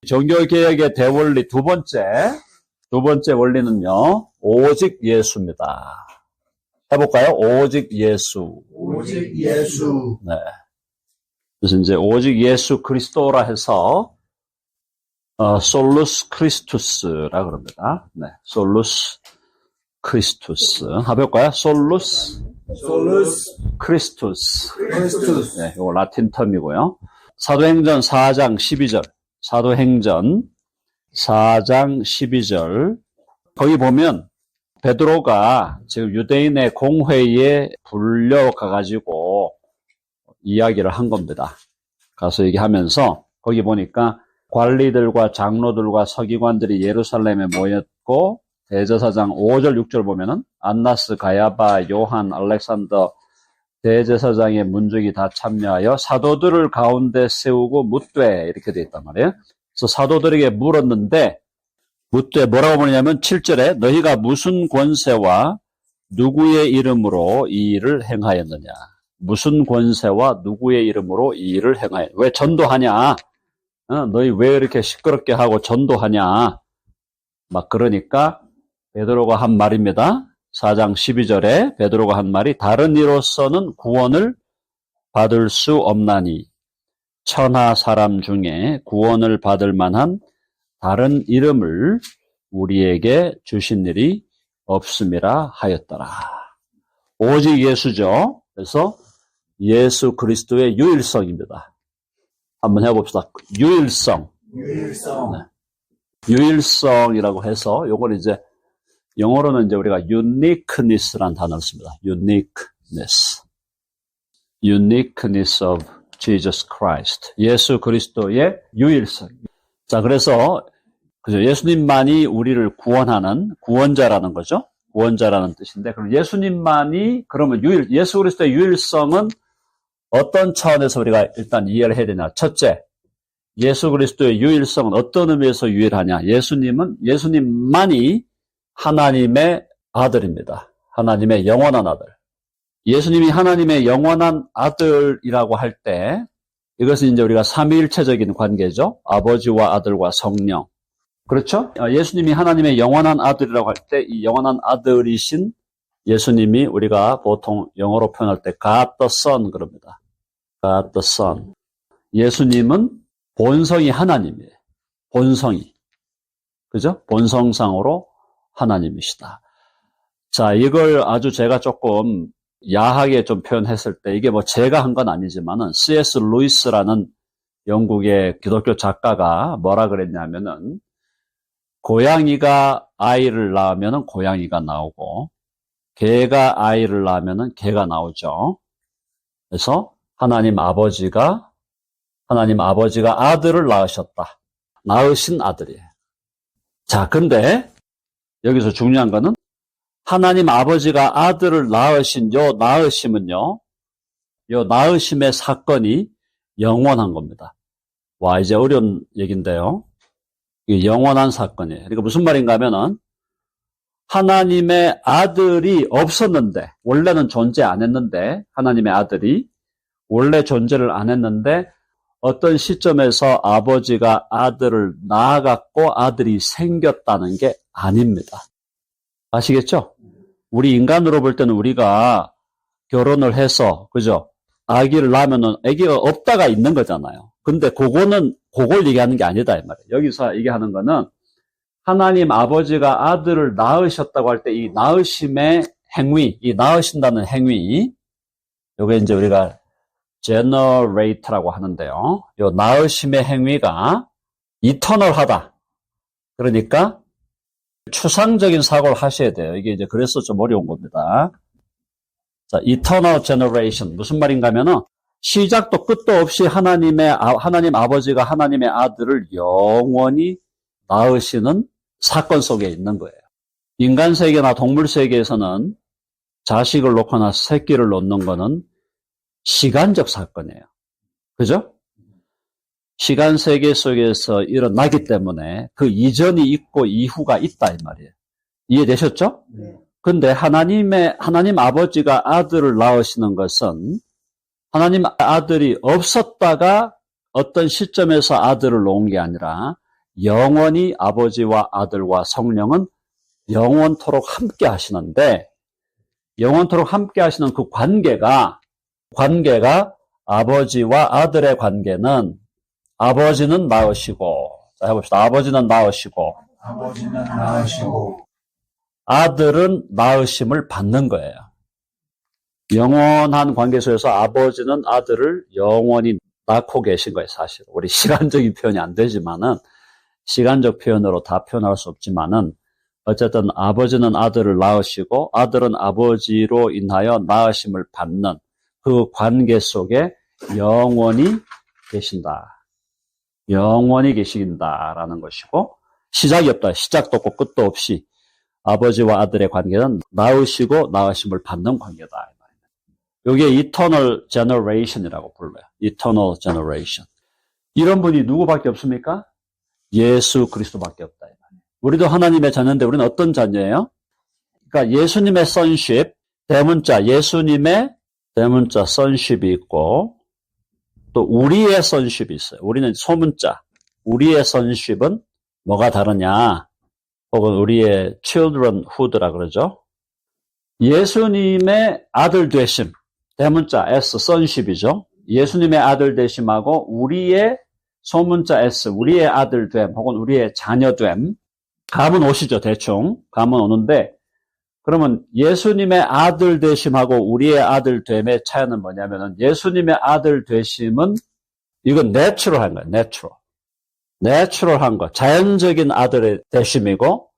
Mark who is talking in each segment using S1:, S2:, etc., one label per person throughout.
S1: 종교개혁의 대원리 두 번째 원리는요, 오직 예수입니다. 해볼까요? 오직 예수.
S2: 오직 예수.
S1: 네. 그래서 이제 오직 예수 그리스도라 해서, 솔루스 크리스투스라 그럽니다. 네. 솔루스 크리스투스. 해볼까요? 솔루스 크리스투스. 네. 이거 라틴 텀이고요. 사도행전 4장 12절. 사도행전 4장 12절. 거기 보면 베드로가 지금 유대인의 공회에 불려가가지고 이야기를 한 겁니다. 가서 얘기하면서 거기 보니까 관리들과 장로들과 서기관들이 예루살렘에 모였고 대제사장 5절 6절 보면은 안나스, 가야바, 요한, 알렉산더 대제사장의 문족이 다 참여하여 사도들을 가운데 세우고 묻되 이렇게 돼 있단 말이에요. 그래서 사도들에게 물었는데 묻되 뭐라고 보냐면 7절에 너희가 무슨 권세와 누구의 이름으로 이 일을 행하였느냐. 무슨 권세와 누구의 이름으로 이 일을 행하였느냐. 왜 전도하냐. 너희 왜 이렇게 시끄럽게 하고 전도하냐. 막 그러니까 베드로가 한 말입니다. 4장 12절에 베드로가 한 말이 다른 이로서는 구원을 받을 수 없나니 천하 사람 중에 구원을 받을 만한 다른 이름을 우리에게 주신 일이 없음이라 하였더라. 오직 예수죠. 그래서 예수 그리스도의 유일성입니다. 한번 해봅시다. 유일성. 네. 유일성이라고 해서 요걸 이제 영어로는 이제 우리가 uniqueness라는 단어를 씁니다. uniqueness of Jesus Christ. 예수 그리스도의 유일성. 자, 그래서 그죠? 예수님만이 우리를 구원하는 구원자라는 거죠. 구원자라는 뜻인데, 그럼 예수님만이 그러면 예수 그리스도의 유일성은 어떤 차원에서 우리가 일단 이해를 해야 되냐? 첫째, 예수 그리스도의 유일성은 어떤 의미에서 유일하냐? 예수님만이 하나님의 아들입니다. 하나님의 영원한 아들. 예수님이 하나님의 영원한 아들이라고 할 때 이것은 이제 우리가 삼위일체적인 관계죠. 아버지와 아들과 성령. 그렇죠? 예수님이 하나님의 영원한 아들이라고 할 때 이 영원한 아들이신 예수님이 우리가 보통 영어로 표현할 때 God the Son 그럽니다. God the Son. 예수님은 본성이 하나님이에요. 본성이. 그죠? 본성상으로 하나님이시다. 자, 이걸 아주 제가 조금 야하게 좀 표현했을 때 이게 뭐 제가 한 건 아니지만은 C.S. 루이스라는 영국의 기독교 작가가 뭐라 그랬냐면은 고양이가 아이를 낳으면은 고양이가 나오고 개가 아이를 낳으면은 개가 나오죠. 그래서 하나님 아버지가 아들을 낳으셨다. 낳으신 아들이에요. 자, 근데 여기서 중요한 거는 하나님 아버지가 아들을 낳으신 요 낳으심은요, 요 낳으심의 사건이 영원한 겁니다. 와, 이제 어려운 얘기인데요. 이게 영원한 사건이에요. 그러니까 무슨 말인가 하면은 하나님의 아들이 없었는데, 원래는 존재 안 했는데, 하나님의 아들이 원래 존재를 안 했는데 어떤 시점에서 아버지가 아들을 낳아갖고 아들이 생겼다는 게 아닙니다. 아시겠죠? 우리 인간으로 볼 때는 우리가 결혼을 해서, 그죠? 아기를 낳으면은 아기가 없다가 있는 거잖아요. 근데 그걸 얘기하는 게 아니다, 이 말이에요. 여기서 얘기하는 거는 하나님 아버지가 아들을 낳으셨다고 할 때 이 낳으심의 행위, 이 낳으신다는 행위, 요게 이제 우리가 generate라고 하는데요. 요 낳으심의 행위가 이터널하다. 그러니까 추상적인 사고를 하셔야 돼요. 이게 이제 그래서 좀 어려운 겁니다. 자, eternal generation. 무슨 말인가 하면은 시작도 끝도 없이 하나님 아버지가 하나님의 아들을 영원히 낳으시는 사건 속에 있는 거예요. 인간 세계나 동물 세계에서는 자식을 놓거나 새끼를 놓는 거는 시간적 사건이에요. 그죠? 시간 세계 속에서 일어나기 때문에 그 이전이 있고 이후가 있다 이 말이에요. 이해되셨죠? 네. 근데 하나님 아버지가 아들을 낳으시는 것은 하나님 아들이 없었다가 어떤 시점에서 아들을 놓은 게 아니라 영원히 아버지와 아들과 성령은 영원토록 함께 하시는데, 영원토록 함께 하시는 그 관계가 아버지와 아들의 관계는 아버지는 낳으시고, 자, 해봅시다. 아버지는 낳으시고,
S2: 아버지는 낳으시고
S1: 아들은 낳으심을 받는 거예요. 영원한 관계 속에서 아버지는 아들을 영원히 낳고 계신 거예요, 사실. 우리 시간적인 표현이 안 되지만은, 시간적 표현으로 다 표현할 수 없지만은, 어쨌든 아버지는 아들을 낳으시고, 아들은 아버지로 인하여 낳으심을 받는 그 관계 속에 영원히 계신다. 영원히 계신다라는 것이고, 시작이 없다. 시작도 없고 끝도 없이 아버지와 아들의 관계는 낳으시고 낳으심을 받는 관계다. 이게 eternal generation이라고 불러요. eternal generation. 이런 분이 누구밖에 없습니까? 예수 그리스도밖에 없다. 우리도 하나님의 자녀인데 우리는 어떤 자녀예요? 그러니까 예수님의 sonship, 대문자 예수님의 대문자 sonship이 있고 또 우리의 sonship이 있어요. 우리는 소문자. 우리의 sonship은 뭐가 다르냐? 혹은 우리의 childrenhood라 그러죠. 예수님의 아들 되심, 대문자 S, sonship이죠. 예수님의 아들 되심하고 우리의 소문자 S, 우리의 아들 됨 혹은 우리의 자녀 됨, 감은 오시죠, 대충. 감은 오는데, 그러면 예수님의 아들 되심하고 우리의 아들 됨의 차이는 뭐냐면은 예수님의 아들 되심은 이건 내추럴한 거예요, 내추럴한 거. 자연적인 아들의 되심이고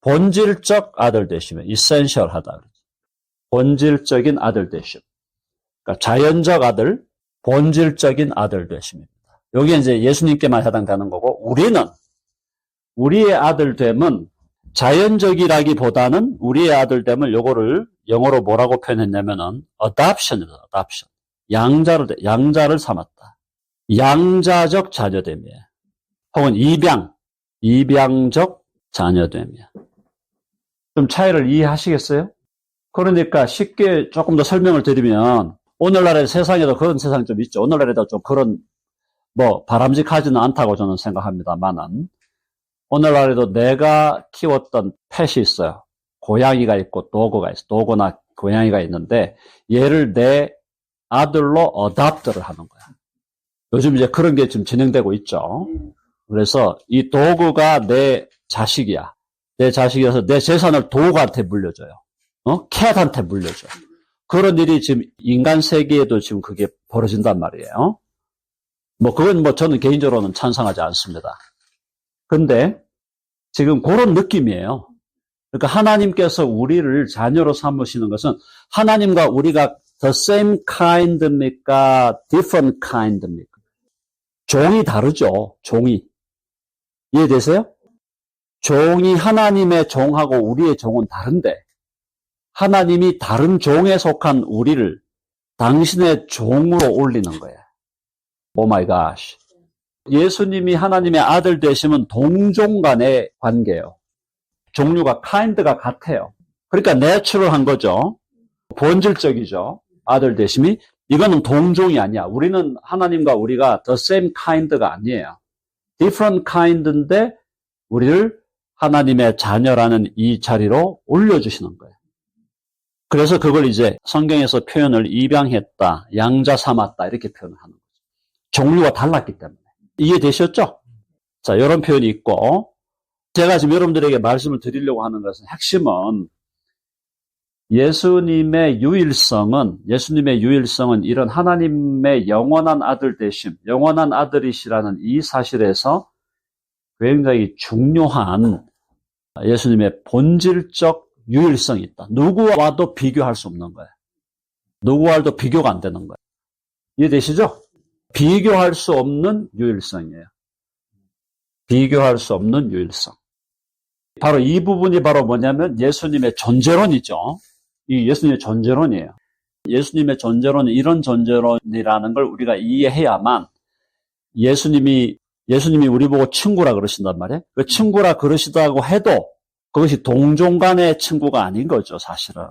S1: 본질적 아들 되심이에요. essential하다. 본질적인 아들 되심. 그러니까 자연적 아들, 본질적인 아들 되심입니다. 여기 이제 예수님께만 해당되는 거고 우리의 아들 됨은 자연적이라기보다는 우리의 아들 됨을 요거를 영어로 뭐라고 표현했냐면은 adoption이다. adoption. 양자를 삼았다. 양자적 자녀됨이에요. 혹은 입양적 자녀됨이에요. 좀 차이를 이해하시겠어요? 그러니까 쉽게 조금 더 설명을 드리면 오늘날의 세상에도 그런 세상이 좀 있죠. 오늘날에도 좀 그런 바람직하지는 않다고 저는 생각합니다만은 오늘날에도 내가 키웠던 펫이 있어요. 고양이가 있고 도그가 있어. 도그나 고양이가 있는데 얘를 내 아들로 어답트를 하는 거야. 요즘 이제 그런 게 지금 진행되고 있죠. 그래서 이 도그가 내 자식이야. 내 자식이라서 내 재산을 도그한테 물려줘요. 캣한테 물려줘. 그런 일이 지금 인간 세계에도 지금 그게 벌어진단 말이에요. 그건 저는 개인적으로는 찬성하지 않습니다. 근데 지금 그런 느낌이에요. 그러니까 하나님께서 우리를 자녀로 삼으시는 것은 하나님과 우리가 the same kind입니까? different kind입니까? 종이 다르죠. 종이. 이해되세요? 종이 하나님의 종하고 우리의 종은 다른데 하나님이 다른 종에 속한 우리를 당신의 종으로 올리는 거예요. 오 마이 갓. 예수님이 하나님의 아들 되시면 동종 간의 관계예요. 종류가 kind가 같아요. 그러니까 내추럴한 거죠. 본질적이죠. 아들 되심이. 이거는 동종이 아니야. 우리는 하나님과 우리가 the same kind가 아니에요. different kind인데 우리를 하나님의 자녀라는 이 자리로 올려주시는 거예요. 그래서 그걸 이제 성경에서 표현을 입양했다, 양자 삼았다 이렇게 표현을 하는 거죠. 종류가 달랐기 때문에. 이해되셨죠? 자, 이런 표현이 있고 제가 지금 여러분들에게 말씀을 드리려고 하는 것은 핵심은 예수님의 유일성은 이런 하나님의 영원한 아들 되심, 영원한 아들이시라는 이 사실에서 굉장히 중요한 예수님의 본질적 유일성이 있다. 누구와도 비교할 수 없는 거예요. 누구와도 비교가 안 되는 거예요. 이해되시죠? 비교할 수 없는 유일성이에요. 비교할 수 없는 유일성. 바로 이 부분이 바로 뭐냐면 예수님의 존재론이죠. 이 예수님의 존재론이에요. 예수님의 존재론은 이런 존재론이라는 걸 우리가 이해해야만 예수님이 우리 보고 친구라 그러신단 말이에요. 그 친구라 그러시다고 해도 그것이 동종 간의 친구가 아닌 거죠, 사실은.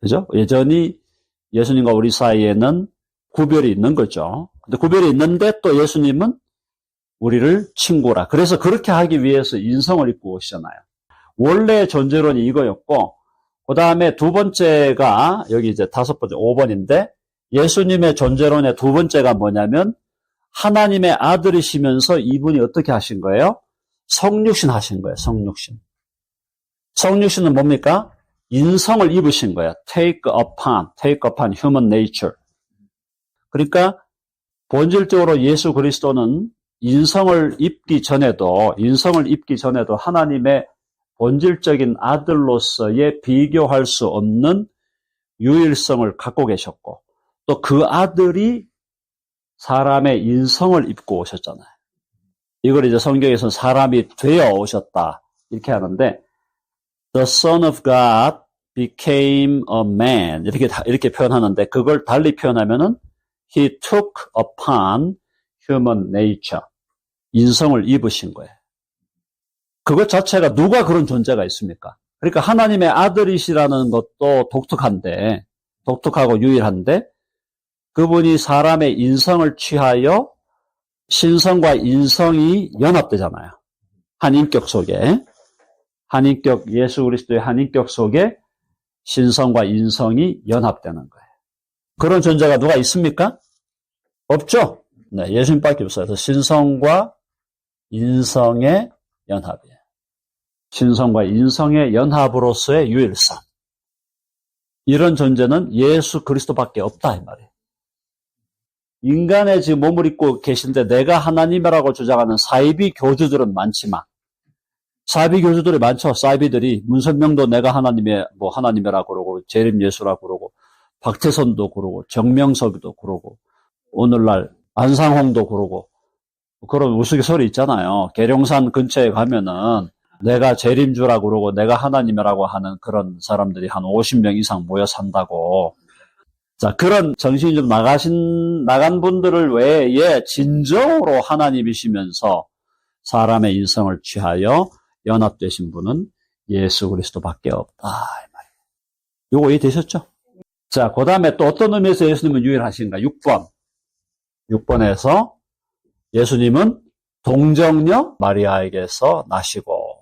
S1: 그죠? 여전히 예수님과 우리 사이에는 구별이 있는 거죠. 근데 구별이 있는데 또 예수님은 우리를 친구라. 그래서 그렇게 하기 위해서 인성을 입고 오시잖아요. 원래 존재론이 이거였고, 그 다음에 두 번째가, 여기 이제 다섯 번째, 5번인데, 예수님의 존재론의 두 번째가 뭐냐면, 하나님의 아들이시면서 이분이 어떻게 하신 거예요? 성육신 하신 거예요, 성육신. 성육신은 뭡니까? 인성을 입으신 거예요. take upon human nature. 그러니까, 본질적으로 예수 그리스도는 인성을 입기 전에도 하나님의 본질적인 아들로서의 비교할 수 없는 유일성을 갖고 계셨고, 또 그 아들이 사람의 인성을 입고 오셨잖아요. 이걸 이제 성경에서는 사람이 되어 오셨다, 이렇게 하는데, The Son of God became a man, 이렇게 표현하는데, 그걸 달리 표현하면은, He took upon human nature. 인성을 입으신 거예요. 그것 자체가 누가 그런 존재가 있습니까? 그러니까 하나님의 아들이시라는 것도 독특하고 유일한데, 그분이 사람의 인성을 취하여 신성과 인성이 연합되잖아요. 한 인격 속에. 예수 그리스도의 한 인격 속에 신성과 인성이 연합되는 거예요. 그런 존재가 누가 있습니까? 없죠? 네, 예수님밖에 없어요. 그래서 신성과 인성의 연합이에요. 신성과 인성의 연합으로서의 유일성. 이런 존재는 예수 그리스도밖에 없다, 이 말이에요. 인간의 지금 몸을 입고 계신데 내가 하나님이라고 주장하는 사이비 교주들은 많지만, 사이비 교주들이 많죠. 사이비들이 문선명도 내가 하나님이라고 그러고, 재림 예수라고 그러고, 박태선도 그러고, 정명석도 그러고, 오늘날 안상홍도 그러고, 그런 우스갯소리 있잖아요. 계룡산 근처에 가면은 내가 재림주라고 그러고 내가 하나님이라고 하는 그런 사람들이 한 50명 이상 모여 산다고. 자, 그런 정신이 좀 나간 분들을 외에 진정으로 하나님이시면서 사람의 인성을 취하여 연합되신 분은 예수 그리스도밖에 없다, 이 말이에요. 요거 이해되셨죠? 자, 그 다음에 또 어떤 의미에서 예수님은 유일하신가? 6번에서 예수님은 동정녀 마리아에게서 나시고,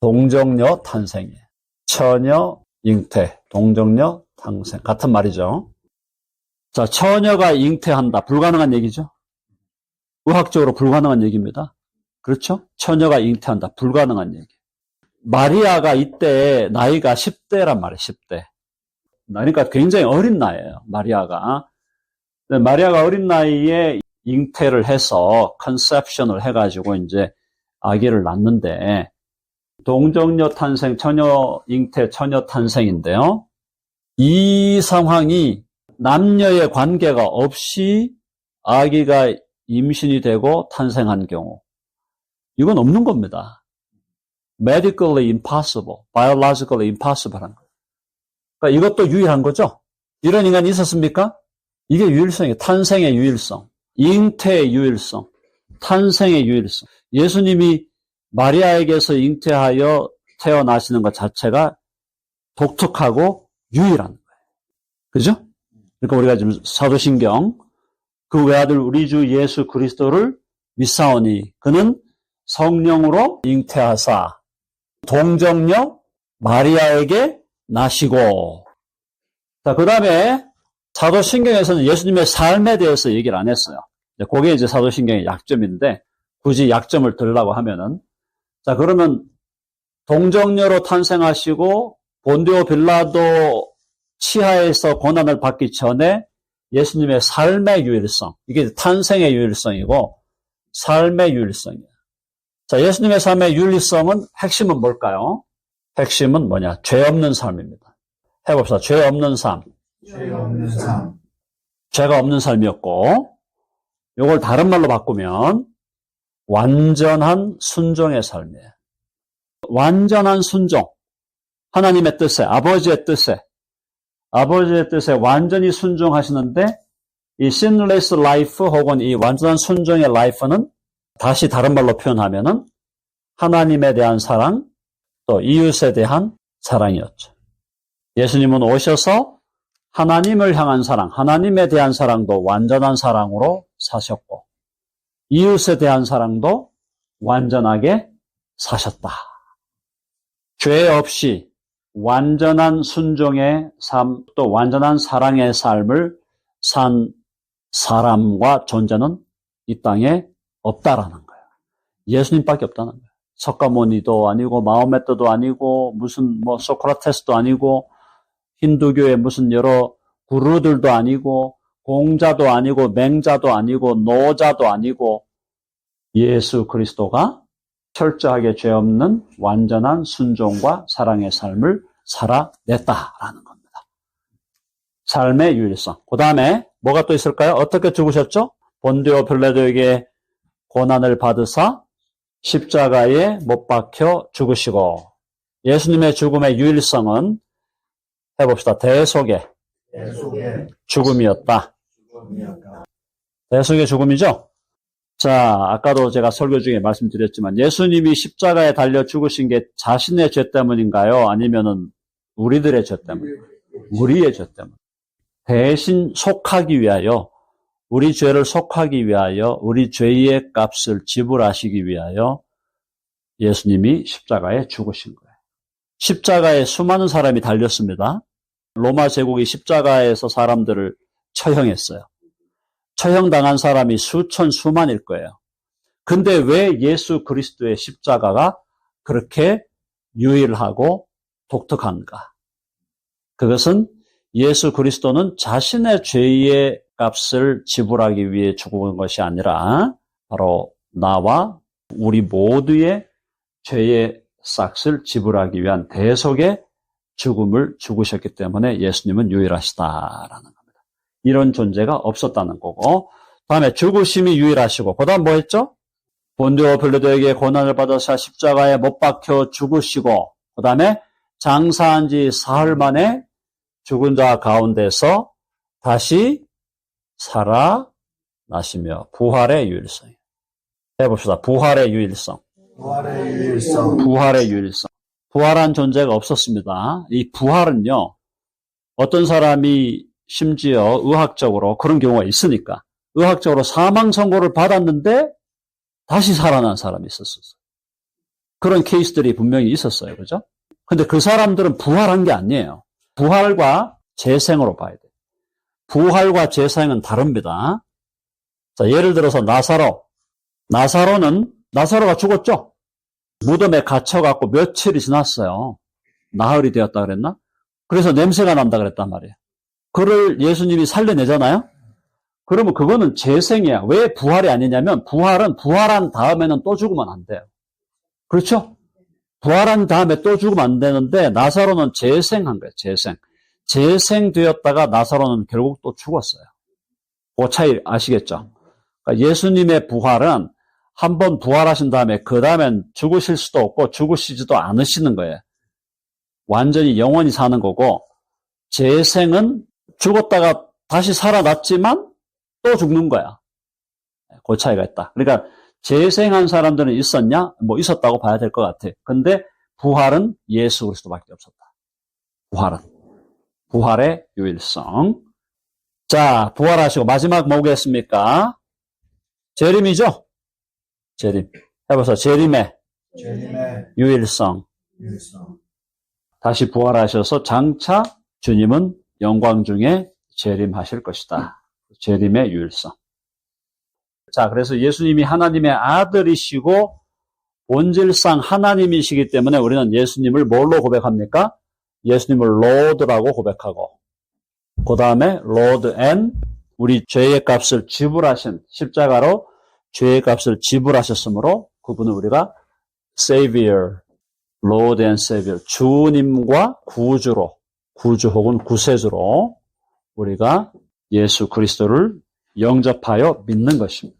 S1: 동정녀 탄생이에요. 처녀 잉태, 동정녀 탄생. 같은 말이죠. 자, 처녀가 잉태한다. 불가능한 얘기죠. 의학적으로 불가능한 얘기입니다. 그렇죠? 처녀가 잉태한다. 불가능한 얘기. 마리아가 이때 나이가 10대란 말이에요. 10대. 그러니까 굉장히 어린 나이예요. 마리아가 어린 나이에 잉태를 해서 컨셉션을 해가지고 이제 아기를 낳는데, 동정녀 탄생, 처녀 잉태, 처녀 탄생인데요. 이 상황이 남녀의 관계가 없이 아기가 임신이 되고 탄생한 경우, 이건 없는 겁니다. medically impossible, biologically impossible 한 거예요. 그러니까 이것도 유일한 거죠. 이런 인간이 있었습니까? 이게 유일성이에요. 탄생의 유일성, 잉태의 유일성, 탄생의 유일성. 예수님이 마리아에게서 잉태하여 태어나시는 것 자체가 독특하고 유일한 거예요. 그죠? 그러니까 우리가 지금 사도신경, 그 외아들 우리 주 예수 그리스도를 믿사오니 그는 성령으로 잉태하사 동정녀 마리아에게 나시고. 자, 그 다음에 사도신경에서는 예수님의 삶에 대해서 얘기를 안 했어요. 그게 이제 사도신경의 약점인데, 굳이 약점을 들으려고 하면은, 자, 그러면 동정녀로 탄생하시고 본디오 빌라도 치하에서 고난을 받기 전에 예수님의 삶의 유일성, 이게 탄생의 유일성이고 삶의 유일성이에요. 자, 예수님의 삶의 유일성은 핵심은 뭘까요? 핵심은 뭐냐? 죄 없는 삶입니다. 해봅시다. 죄 없는 삶.
S2: 죄 없는 삶.
S1: 죄가 없는 삶이었고, 이걸 다른 말로 바꾸면 완전한 순종의 삶이에요. 완전한 순종. 하나님의 뜻에, 아버지의 뜻에 완전히 순종하시는데, 이 sinless life 혹은 이 완전한 순종의 life는 다시 다른 말로 표현하면은 하나님에 대한 사랑, 또 이웃에 대한 사랑이었죠. 예수님은 오셔서 하나님을 향한 사랑, 하나님에 대한 사랑도 완전한 사랑으로 사셨고, 이웃에 대한 사랑도 완전하게 사셨다. 죄 없이 완전한 순종의 삶, 또 완전한 사랑의 삶을 산 사람과 존재는 이 땅에 없다라는 거예요. 예수님밖에 없다는 거예요. 석가모니도 아니고 마호메트도 아니고 무슨 소크라테스도 아니고 힌두교의 무슨 여러 구루들도 아니고 공자도 아니고 맹자도 아니고 노자도 아니고 예수 그리스도가 철저하게 죄 없는 완전한 순종과 사랑의 삶을 살아냈다라는 겁니다. 삶의 유일성. 그 다음에 뭐가 또 있을까요? 어떻게 죽으셨죠? 본디오 빌라도에게 고난을 받으사 십자가에 못 박혀 죽으시고, 예수님의 죽음의 유일성은 해봅시다. 대속의 죽음이었다. 대속의 죽음이죠? 자, 아까도 제가 설교 중에 말씀드렸지만 예수님이 십자가에 달려 죽으신 게 자신의 죄 때문인가요? 아니면은 우리들의 죄 때문? 우리의 죄 때문. 대신 속하기 위하여, 우리 죄를 속하기 위하여, 우리 죄의 값을 지불하시기 위하여 예수님이 십자가에 죽으신 거예요. 십자가에 수많은 사람이 달렸습니다. 로마 제국이 십자가에서 사람들을 처형했어요. 처형당한 사람이 수만일 거예요. 근데 왜 예수 그리스도의 십자가가 그렇게 유일하고 독특한가? 그것은 예수 그리스도는 자신의 죄의 값을 지불하기 위해 죽은 것이 아니라 바로 나와 우리 모두의 죄의 싹을 지불하기 위한 대속의 죽음을 죽으셨기 때문에 예수님은 유일하시다라는 겁니다. 이런 존재가 없었다는 거고, 다음에 죽으심이 유일하시고, 그 다음 뭐 했죠? 본디오 빌라도에게 고난을 받아서 십자가에 못 박혀 죽으시고, 그 다음에 장사한 지 사흘 만에 죽은 자 가운데서 다시 살아나시며 부활의 유일성. 해봅시다. 부활의 유일성. 부활의 유일성. 부활한 존재가 없었습니다. 이 부활은요, 어떤 사람이 심지어 의학적으로 그런 경우가 있으니까 의학적으로 사망 선고를 받았는데 다시 살아난 사람이 있었어요. 그런 케이스들이 분명히 있었어요. 그죠? 근데 그 사람들은 부활한 게 아니에요. 부활과 재생으로 봐야 돼요. 부활과 재생은 다릅니다. 자, 예를 들어서 나사로가 죽었죠? 무덤에 갇혀갖고 며칠이 지났어요. 나흘이 되었다 그랬나? 그래서 냄새가 난다 그랬단 말이에요. 그를 예수님이 살려내잖아요? 그러면 그거는 재생이야. 왜 부활이 아니냐면 부활은 부활한 다음에는 또 죽으면 안 돼요. 그렇죠? 부활한 다음에 또 죽으면 안 되는데 나사로는 재생한 거예요. 재생되었다가 나사로는 결국 또 죽었어요. 그 차이 아시겠죠? 그러니까 예수님의 부활은 한번 부활하신 다음에 그 다음엔 죽으실 수도 없고 죽으시지도 않으시는 거예요. 완전히 영원히 사는 거고, 재생은 죽었다가 다시 살아났지만 또 죽는 거야. 그 차이가 있다. 그러니까 재생한 사람들은 있었냐? 뭐 있었다고 봐야 될 것 같아. 근데 부활은 예수 그리스도밖에 없었다. 부활의 유일성. 자, 부활하시고 마지막 뭐겠습니까? 재림이죠? 재림. 해보세요. 재림의 유일성. 다시 부활하셔서 장차 주님은 영광 중에 재림하실 것이다. 재림의 유일성. 자, 그래서 예수님이 하나님의 아들이시고 본질상 하나님이시기 때문에 우리는 예수님을 뭘로 고백합니까? 예수님을 로드라고 고백하고, 그 다음에 로드 앤 우리 죄의 값을 지불하신, 십자가로 죄의 값을 지불하셨으므로 그분은 우리가 Savior, Lord and Savior, 주님과 구주 혹은 구세주로 우리가 예수 그리스도를 영접하여 믿는 것입니다.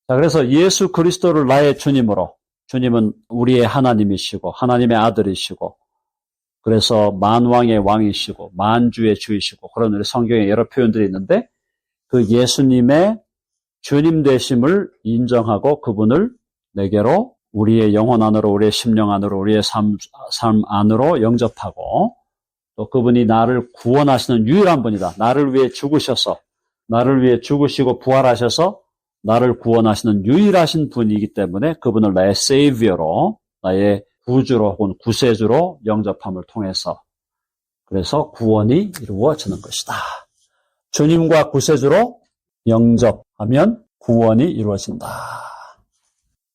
S1: 자, 그래서 예수 그리스도를 나의 주님으로, 주님은 우리의 하나님이시고 하나님의 아들이시고, 그래서 만왕의 왕이시고 만주의 주이시고, 그런 우리 성경에 여러 표현들이 있는데 그 예수님의 주님 되심을 인정하고 그분을 내게로 우리의 영혼 안으로, 우리의 심령 안으로, 우리의 삶 안으로 영접하고, 또 그분이 나를 구원하시는 유일한 분이다. 나를 위해 죽으시고 부활하셔서 나를 구원하시는 유일하신 분이기 때문에 그분을 나의 세이비어로, 나의 구주로 혹은 구세주로 영접함을 통해서 그래서 구원이 이루어지는 것이다. 주님과 구세주로 영접하면 구원이 이루어진다.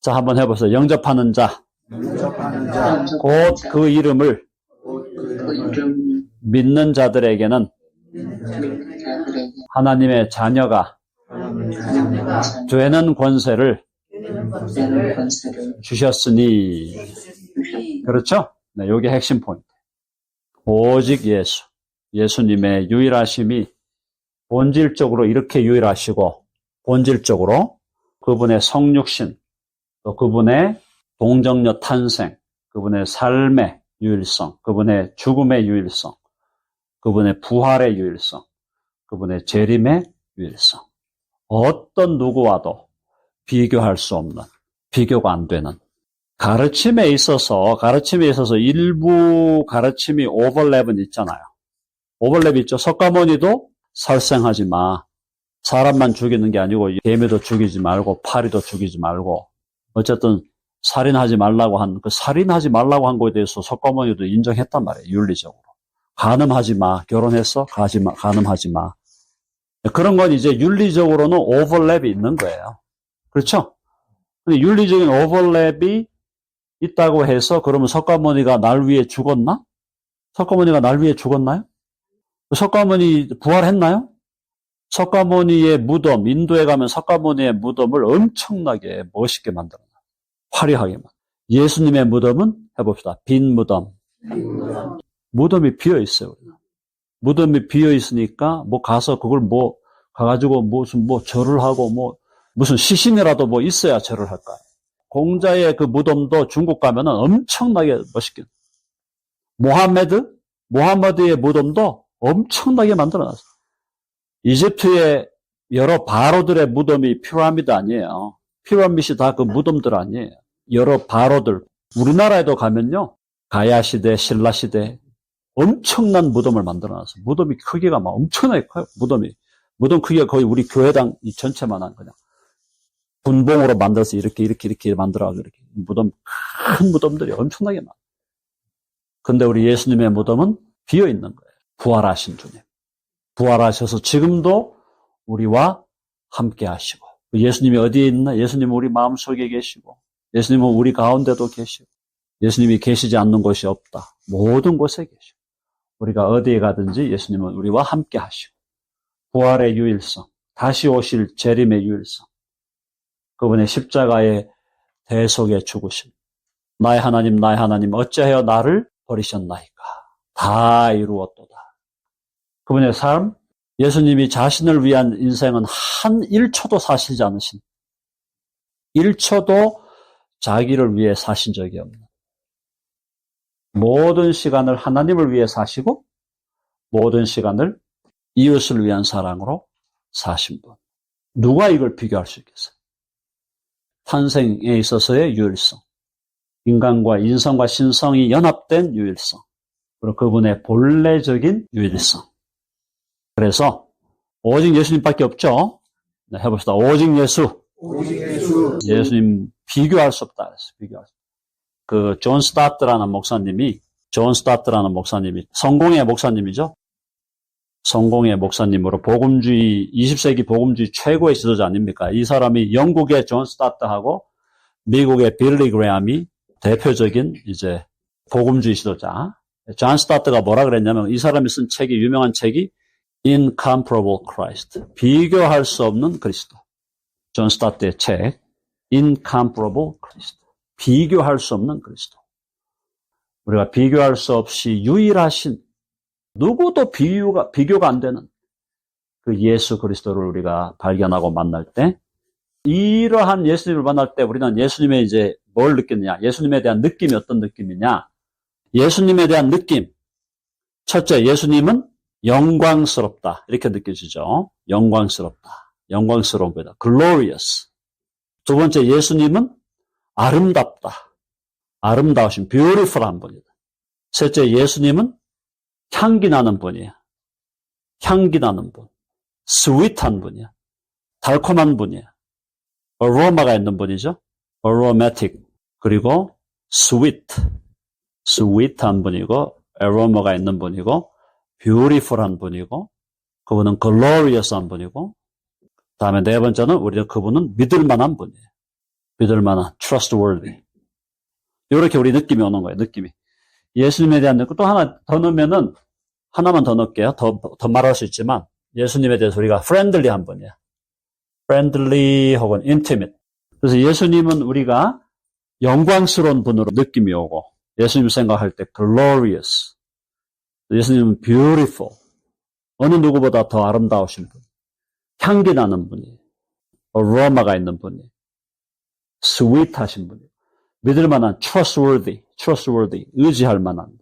S1: 자, 한번 해보세요. 영접하는 자,
S2: 영접하는 자,
S1: 곧 그 이름을
S2: 그 이름
S1: 믿는 자들에게는 하나님의 자녀가 되는 권세를 주셨으니. 그렇죠? 네, 이게 핵심 포인트. 오직 예수, 예수님의 유일하심이 본질적으로 이렇게 유일하시고 본질적으로 그분의 성육신, 또 그분의 동정녀 탄생, 그분의 삶의 유일성, 그분의 죽음의 유일성, 그분의 부활의 유일성, 그분의 재림의 유일성. 어떤 누구와도 비교할 수 없는, 비교가 안 되는 가르침에 있어서 일부 가르침이 오버랩은 있잖아요. 오버랩 있죠. 석가모니도 살생하지 마. 사람만 죽이는 게 아니고 개미도 죽이지 말고 파리도 죽이지 말고 어쨌든 살인하지 말라고 한 그 살인하지 말라고 한 거에 대해서 석가모니도 인정했단 말이에요. 윤리적으로. 간음하지 마. 결혼해서 간음하지 마. 그런 건 이제 윤리적으로는 오버랩이 있는 거예요. 그렇죠? 근데 윤리적인 오버랩이 있다고 해서 그러면 석가모니가 날 위해 죽었나? 석가모니가 날 위해 죽었나요? 석가모니 부활했나요? 석가모니의 무덤, 인도에 가면 석가모니의 무덤을 엄청나게 멋있게 만들어놔요. 화려하게 만들어요. 예수님의 무덤은 해봅시다. 빈 무덤. 무덤이 비어 있어요. 무덤이 비어 있으니까 가서 그걸 가가지고 무슨 절을 하고 무슨 시신이라도 있어야 절을 할까요? 공자의 그 무덤도 중국 가면은 엄청나게 멋있게. 모하메드의 무덤도 엄청나게 만들어놨어요. 이집트의 여러 바로들의 무덤이 피라미드 아니에요. 피라미드이 다 그 무덤들 아니에요. 여러 바로들. 우리나라에도 가면요. 가야 시대, 신라 시대 엄청난 무덤을 만들어놨어요. 무덤이 크기가 막 엄청나게 커요. 무덤 크기가 거의 우리 교회당 이 전체만한 그냥. 분봉으로 만들어서 이렇게 만들어가지고 이렇게 큰 무덤들이 엄청나게 많아요. 근데 우리 예수님의 무덤은 비어 있는 거예요. 부활하신 주님. 부활하셔서 지금도 우리와 함께 하시고. 예수님이 어디에 있나? 예수님은 우리 마음속에 계시고, 예수님은 우리 가운데도 계시고, 예수님이 계시지 않는 곳이 없다. 모든 곳에 계시고, 우리가 어디에 가든지 예수님은 우리와 함께 하시고, 부활의 유일성, 다시 오실 재림의 유일성, 그분의 십자가의 대속의 죽으심. 나의 하나님, 어찌하여 나를 버리셨나이까. 다 이루었도다. 그분의 삶, 예수님이 자신을 위한 인생은 한 1초도 사시지 않으신, 1초도 자기를 위해 사신 적이 없는, 모든 시간을 하나님을 위해 사시고 모든 시간을 이웃을 위한 사랑으로 사신 분. 누가 이걸 비교할 수 있겠어요? 탄생에 있어서의 유일성, 인간과 인성과 신성이 연합된 유일성, 그리고 그분의 본래적인 유일성. 그래서 오직 예수님밖에 없죠. 네, 해봅시다. 오직 예수. 예수님 비교할 수 없다. 비교할 수. 존 스타트라는 목사님이 성공의 목사님이죠. 성공의 목사님으로 20세기 복음주의 최고의 지도자 아닙니까? 이 사람이 영국의 존 스타트하고 미국의 빌리 그레함이 대표적인 이제 복음주의 지도자. 존 스타트가 뭐라 그랬냐면 이 사람이 쓴 유명한 책이 Incomparable Christ. 비교할 수 없는 그리스도. 존 스타트의 책 Incomparable Christ. 비교할 수 없는 그리스도. 우리가 비교할 수 없이 유일하신, 누구도 비교가 안 되는 그 예수 그리스도를 우리가 발견하고 만날 때, 이러한 예수님을 만날 때 우리는 예수님의 이제 뭘 느끼느냐? 예수님에 대한 느낌이 어떤 느낌이냐? 예수님에 대한 느낌. 첫째, 예수님은 영광스럽다. 이렇게 느껴지죠. 영광스럽다. 영광스러운 거다. glorious. 두 번째, 예수님은 아름답다. 아름다우신 beautiful한 분이다. 셋째, 예수님은 향기 나는 분이야. 향기 나는 분. sweet한 분이야. 달콤한 분이야. aroma가 있는 분이죠. aromatic. 그리고 sweet한 분이고, aroma가 있는 분이고, beautiful한 분이고, 그분은 glorious한 분이고, 다음에 네 번째는 그분은 믿을 만한 분이에요. 믿을 만한, trustworthy. 이렇게 우리 느낌이 오는 거예요, 느낌이. 예수님에 대한 느낌. 또 하나 더 넣으면은, 하나만 더 넣을게요. 더 말할 수 있지만, 예수님에 대해서 우리가 friendly한 분이에요. friendly 혹은 intimate. 그래서 예수님은 우리가 영광스러운 분으로 느낌이 오고, 예수님 생각할 때 glorious. 예수님은 beautiful. 어느 누구보다 더 아름다우신 분. 향기 나는 분이에요. aroma가 있는 분이에요. sweet하신 분이에요. 믿을 만한 trustworthy, 의지할 만한.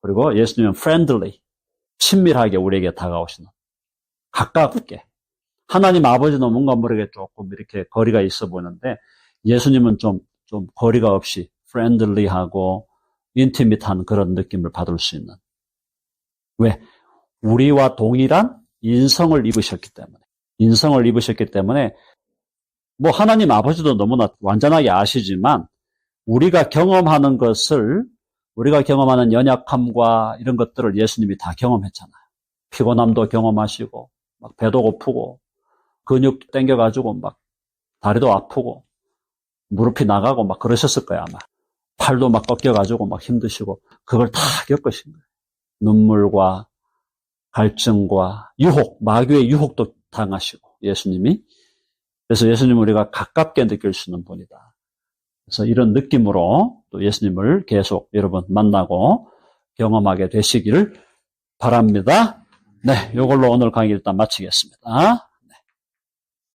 S1: 그리고 예수님은 friendly, 친밀하게 우리에게 다가오시는. 가깝게. 하나님 아버지는 뭔가 모르게 조금 이렇게 거리가 있어 보이는데 예수님은 좀 거리가 없이 friendly하고 intimate한 그런 느낌을 받을 수 있는. 왜? 우리와 동일한 인성을 입으셨기 때문에 뭐 하나님 아버지도 너무나 완전하게 아시지만 우리가 경험하는 연약함과 이런 것들을 예수님이 다 경험했잖아요. 피곤함도 경험하시고 막 배도 고프고 근육 땡겨가지고 막 다리도 아프고 무릎이 나가고 막 그러셨을 거야 아마. 팔도 막 꺾여가지고 막 힘드시고 그걸 다 겪으신 거예요. 눈물과 갈증과 유혹, 마귀의 유혹도 당하시고 예수님이. 그래서 예수님은 우리가 가깝게 느낄 수 있는 분이다. 그래서 이런 느낌으로 또 예수님을 계속 여러분 만나고 경험하게 되시기를 바랍니다. 네, 이걸로 오늘 강의 일단 마치겠습니다.